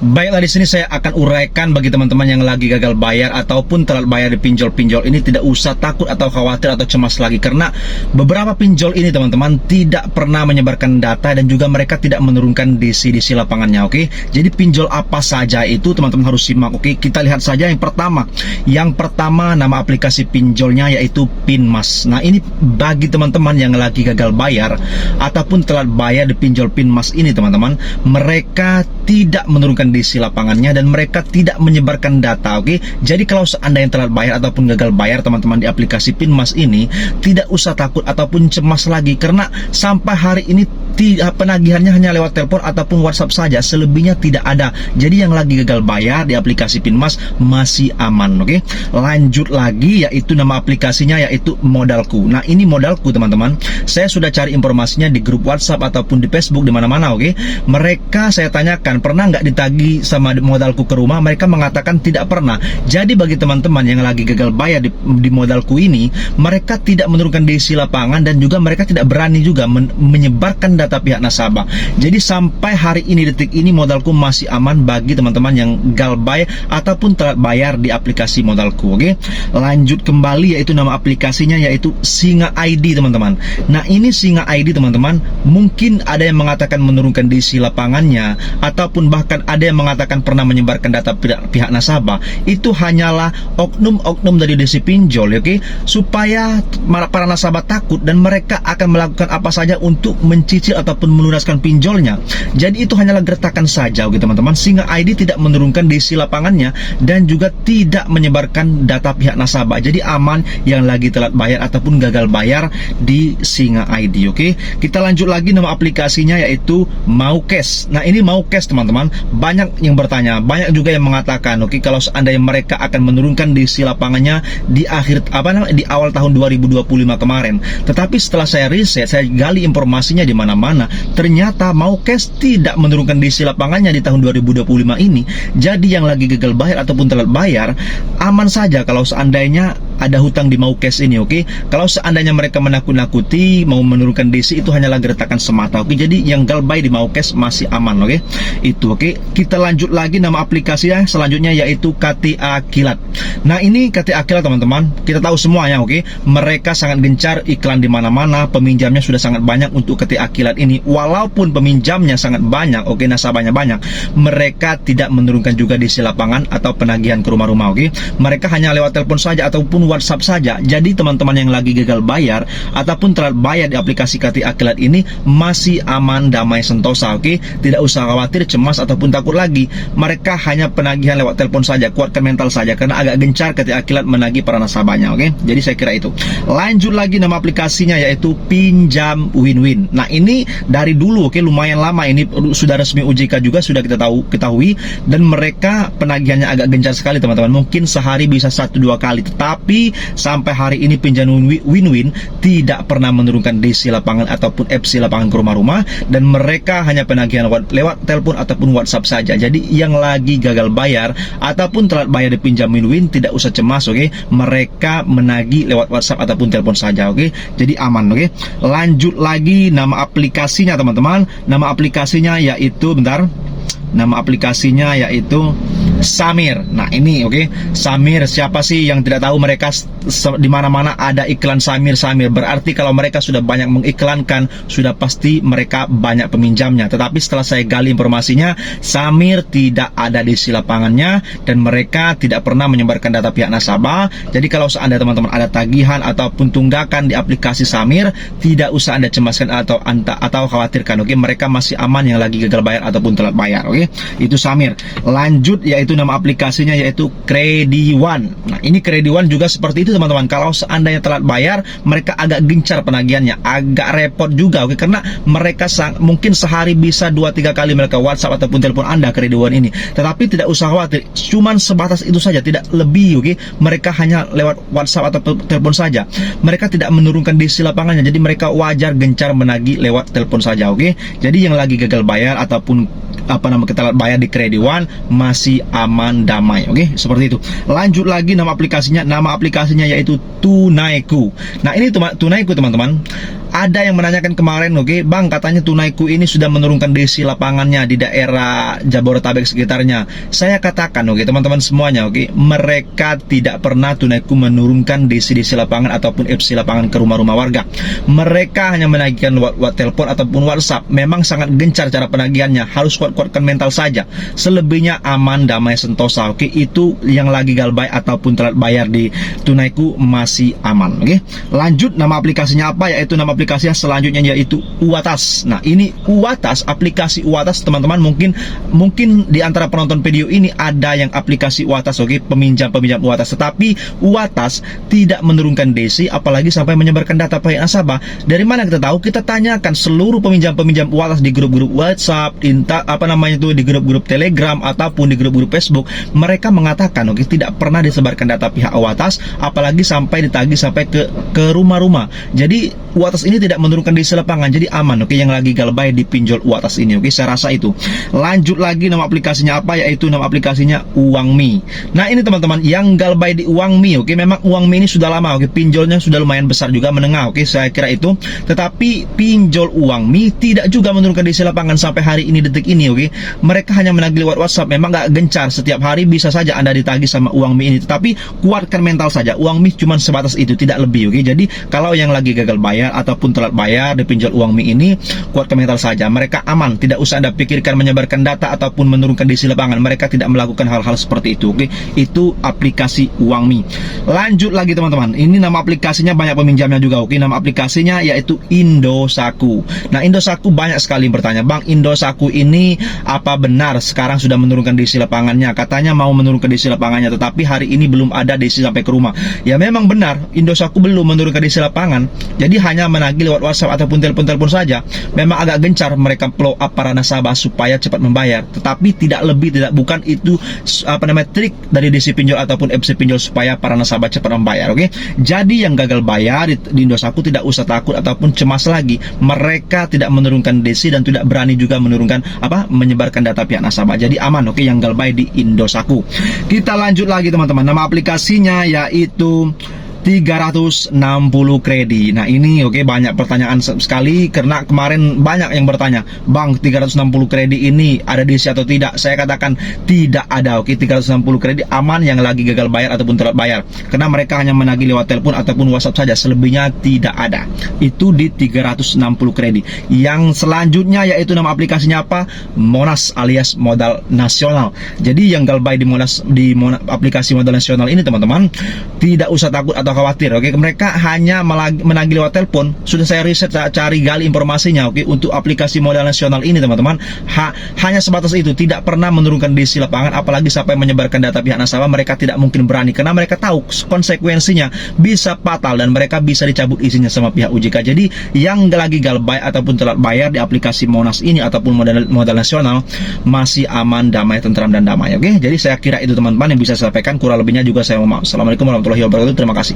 Baiklah, di sini saya akan uraikan bagi teman-teman yang lagi gagal bayar ataupun telat bayar di pinjol-pinjol ini, tidak usah takut atau khawatir atau cemas lagi, karena beberapa pinjol ini teman-teman tidak pernah menyebarkan data dan juga mereka tidak menurunkan DC lapangannya. Oke, jadi pinjol apa saja itu teman-teman harus simak. Oke, kita lihat saja yang pertama nama aplikasi pinjolnya yaitu Pinmas. Nah, ini bagi teman-teman yang lagi gagal bayar ataupun telat bayar di pinjol Pinmas ini teman-teman, mereka tidak menurunkan DC lapangannya dan mereka tidak menyebarkan data. Oke, jadi kalau seandainya telat bayar ataupun gagal bayar teman-teman di aplikasi Pinmas ini, tidak usah takut ataupun cemas lagi, karena sampai hari ini penagihannya hanya lewat telepon ataupun WhatsApp saja, selebihnya tidak ada. Jadi yang lagi gagal bayar di aplikasi Pinmas masih aman. Oke, lanjut lagi, yaitu nama aplikasinya yaitu Modalku. Nah, ini Modalku teman-teman, saya sudah cari informasinya di grup WhatsApp ataupun di Facebook, di mana-mana. Oke, mereka saya tanyakan pernah nggak ditagi sama Modalku ke rumah, mereka mengatakan tidak pernah. Jadi bagi teman-teman yang lagi gagal bayar di Modalku ini, mereka tidak menurunkan DC lapangan dan juga mereka tidak berani juga menyebarkan data pihak nasabah. Jadi sampai hari ini, detik ini, Modalku masih aman bagi teman-teman yang gagal bayar ataupun telat bayar di aplikasi Modalku. Oke, lanjut kembali, yaitu nama aplikasinya yaitu Singa ID teman-teman. Nah, ini Singa ID teman-teman, mungkin ada yang mengatakan menurunkan DC lapangannya ataupun bahkan ada yang mengatakan pernah menyebarkan data pihak nasabah. Itu hanyalah oknum-oknum dari DC pinjol, oke, supaya para nasabah takut dan mereka akan melakukan apa saja untuk mencicil ataupun melunaskan pinjolnya. Jadi itu hanyalah gertakan saja, oke teman-teman. Singa ID tidak menurunkan DC lapangannya dan juga tidak menyebarkan data pihak nasabah. Jadi aman yang lagi telat bayar ataupun gagal bayar di Singa ID. Oke, kita lanjut lagi, nama aplikasinya yaitu Maucash. Nah, ini Maucash teman-teman, banyak yang bertanya, banyak juga yang mengatakan oke, kalau seandainya mereka akan menurunkan DC lapangannya di awal tahun 2025 kemarin. Tetapi setelah saya riset, saya gali informasinya di mana-mana, ternyata Maucash tidak menurunkan DC lapangannya di tahun 2025 ini. Jadi yang lagi gagal bayar ataupun telat bayar aman saja kalau seandainya ada hutang di Maucash ini. Oke, kalau seandainya mereka menakut-nakuti mau menurunkan DC, itu hanyalah gertakan semata. Oke, jadi yang gagal bayar di Maucash masih aman. Oke, itu oke. Kita lanjut lagi, nama aplikasinya selanjutnya yaitu KTA Kilat. Nah, ini KTA Kilat teman-teman, kita tahu semuanya. Oke, mereka sangat gencar iklan di mana-mana, peminjamnya sudah sangat banyak untuk KTA Kilat ini. Walaupun peminjamnya sangat banyak, oke, nasabahnya banyak, mereka tidak menurunkan juga DC lapangan atau penagihan ke rumah-rumah. Oke, mereka hanya lewat telepon saja ataupun WhatsApp saja. Jadi teman-teman yang lagi gagal bayar ataupun telat bayar di aplikasi KTA Kilat ini masih aman, damai sentosa. Oke, tidak usah khawatir, cemas ataupun takut lagi. Mereka hanya penagihan lewat telepon saja, kuatkan mental saja, karena agak gencar KTA Kilat menagih para nasabahnya. Oke, jadi saya kira itu. Lanjut lagi, nama aplikasinya yaitu Pinjam Win-Win. Nah, ini dari dulu, oke, lumayan lama ini sudah resmi OJK juga sudah kita ketahui, dan mereka penagihannya agak gencar sekali teman-teman. Mungkin sehari bisa 1-2 kali, tetapi sampai hari ini Pinjam Win-Win tidak pernah menurunkan DC lapangan ataupun FC lapangan ke rumah-rumah, dan mereka hanya penagihan lewat telepon ataupun WhatsApp saja. Jadi yang lagi gagal bayar ataupun telat bayar di Pinjam Win-Win tidak usah cemas. Oke, mereka menagih lewat WhatsApp ataupun telepon saja. Oke, jadi aman. Oke, lanjut lagi, nama aplikasinya teman-teman, nama aplikasinya yaitu nama aplikasinya yaitu Samir. Nah, ini oke, Samir, siapa sih yang tidak tahu, mereka di mana-mana ada iklan Samir. Berarti kalau mereka sudah banyak mengiklankan, sudah pasti mereka banyak peminjamnya. Tetapi setelah saya gali informasinya, Samir tidak ada di lapangannya dan mereka tidak pernah menyebarkan data pihak nasabah. Jadi kalau seandainya teman-teman ada tagihan ataupun tunggakan di aplikasi Samir, tidak usah Anda cemaskan atau khawatirkan. Oke, mereka masih aman yang lagi gagal bayar ataupun telat bayar. Oke, itu Samir. Lanjut, yaitu nama aplikasinya yaitu Krediwan. Nah, ini Krediwan juga seperti itu teman-teman. Kalau seandainya telat bayar, mereka agak gencar penagihannya, agak repot juga. Oke, karena mereka mungkin sehari bisa 2-3 kali mereka WhatsApp ataupun telepon Anda Krediwan ini. Tetapi tidak usah khawatir, cuman sebatas itu saja, tidak lebih. Oke, mereka hanya lewat WhatsApp atau telepon saja. Mereka tidak menurunkan DC lapangannya, jadi mereka wajar gencar menagih lewat telepon saja. Oke, jadi yang lagi gagal bayar ataupun kita bayar di Krediwan masih aman, damai. Oke, seperti itu. Lanjut lagi, nama aplikasinya yaitu Tunaiku. Nah, ini Tunaiku teman-teman, Ada yang menanyakan kemarin, oke, Bang, katanya Tunaiku ini sudah menurunkan desi lapangannya di daerah Jabodetabek sekitarnya. Saya katakan, oke, teman-teman semuanya, oke, mereka tidak pernah Tunaiku menurunkan desi lapangan ataupun FC lapangan ke rumah-rumah warga. Mereka hanya menagihkan telepon ataupun WhatsApp. Memang sangat gencar cara penagihannya, harus kuat-kuatkan mental saja. Selebihnya aman, damai, sentosa, oke. Itu yang lagi galbay ataupun telat bayar di Tunaiku masih aman, oke. Lanjut, nama aplikasinya apa? Yaitu nama aplikasinya selanjutnya yaitu Uwatas. Nah, ini Uwatas, aplikasi Uwatas, teman-teman, mungkin di antara penonton video ini ada yang aplikasi Uwatas, oke, peminjam Uwatas. Tetapi Uwatas tidak menurunkan DC, apalagi sampai menyebarkan data pihak nasabah. Dari mana kita tahu? Kita tanyakan seluruh peminjam Uwatas di grup-grup WhatsApp, di grup-grup Telegram ataupun di grup-grup Facebook. Mereka mengatakan, oke, tidak pernah disebarkan data pihak Uwatas, apalagi sampai ditagih sampai ke rumah-rumah. Jadi Uwatas ini tidak menurunkan DC lapangan, jadi aman, oke, yang lagi galbay di pinjol Uwatas ini, oke, saya rasa itu. Lanjut lagi, nama aplikasinya apa? Yaitu nama aplikasinya Uangmi. Nah, ini teman-teman yang galbay di Uangmi, oke, memang Uangmi ini sudah lama, oke, pinjolnya sudah lumayan besar juga, menengah, oke, saya kira itu. Tetapi pinjol Uangmi tidak juga menurunkan DC lapangan sampai hari ini, detik ini, oke. Mereka hanya menagih lewat WhatsApp, memang gak gencar, setiap hari bisa saja Anda ditagih sama Uangmi ini, tetapi kuatkan mental saja. Uangmi cuma sebatas itu, tidak lebih, oke. Jadi kalau yang lagi gagal bayar ataupun telat bayar di pinjol Uangmi ini, kuatkan mental saja. Mereka aman, tidak usah Anda pikirkan menyebarkan data ataupun menurunkan DC lapangan. Mereka tidak melakukan hal-hal seperti itu, oke. Itu aplikasi Uangmi. Lanjut lagi, teman-teman, ini nama aplikasinya banyak peminjamnya juga, oke. Nama aplikasinya yaitu Indosatu. Nah, Indosatu banyak sekali yang bertanya, Bang, Indosatu ini apa benar sekarang sudah menurunkan DC lapangannya? Katanya mau menurunkan DC lapangannya, tetapi hari ini belum ada DC sampai ke rumah. Ya, memang benar, Indosatu belum menurunkan DC lapangan. Jadi hanya menagih lewat WhatsApp ataupun telepon-telepon saja. Memang agak gencar mereka blow up para nasabah supaya cepat membayar, tetapi tidak lebih, tidak bukan itu trik dari DC pinjol ataupun FC pinjol supaya para nasabah cepat membayar, oke. Jadi yang gagal bayar di Indosatu tidak usah takut ataupun cemas lagi. Mereka tidak menurunkan DC dan tidak berani juga menyebarkan data pihak nasabah. Jadi aman, oke, yang galbay di Indosatu. Kita lanjut lagi, teman-teman. Nama aplikasinya yaitu 360 kredit. Nah, ini oke, banyak pertanyaan sekali karena kemarin banyak yang bertanya, Bang, 360 kredit ini ada DC atau tidak? Saya katakan tidak ada, oke. 360 kredit aman yang lagi gagal bayar ataupun telat bayar, karena mereka hanya menagih lewat telepon ataupun WhatsApp saja, selebihnya tidak ada. Itu di 360 kredit. Yang selanjutnya yaitu nama aplikasinya apa? Monas alias modal nasional. Jadi yang galbay di aplikasi modal nasional ini, teman-teman, tidak usah takut atau khawatir, oke. Mereka hanya menagih lewat telepon. Sudah saya riset, cari gali informasinya, oke. Untuk aplikasi modal nasional ini, teman-teman, hanya sebatas itu, tidak pernah menurunkan DC lapangan, apalagi sampai menyebarkan data pihak nasabah. Mereka tidak mungkin berani, karena mereka tahu konsekuensinya bisa fatal dan mereka bisa dicabut izinnya sama pihak OJK. Jadi yang lagi galbay ataupun telat bayar di aplikasi Monas ini ataupun modal nasional masih aman, damai, tentram, dan damai, oke. Jadi saya kira itu, teman-teman, yang bisa saya sampaikan. Kurang lebihnya juga saya mohon maaf. Assalamualaikum warahmatullahi wabarakatuh. Terima kasih.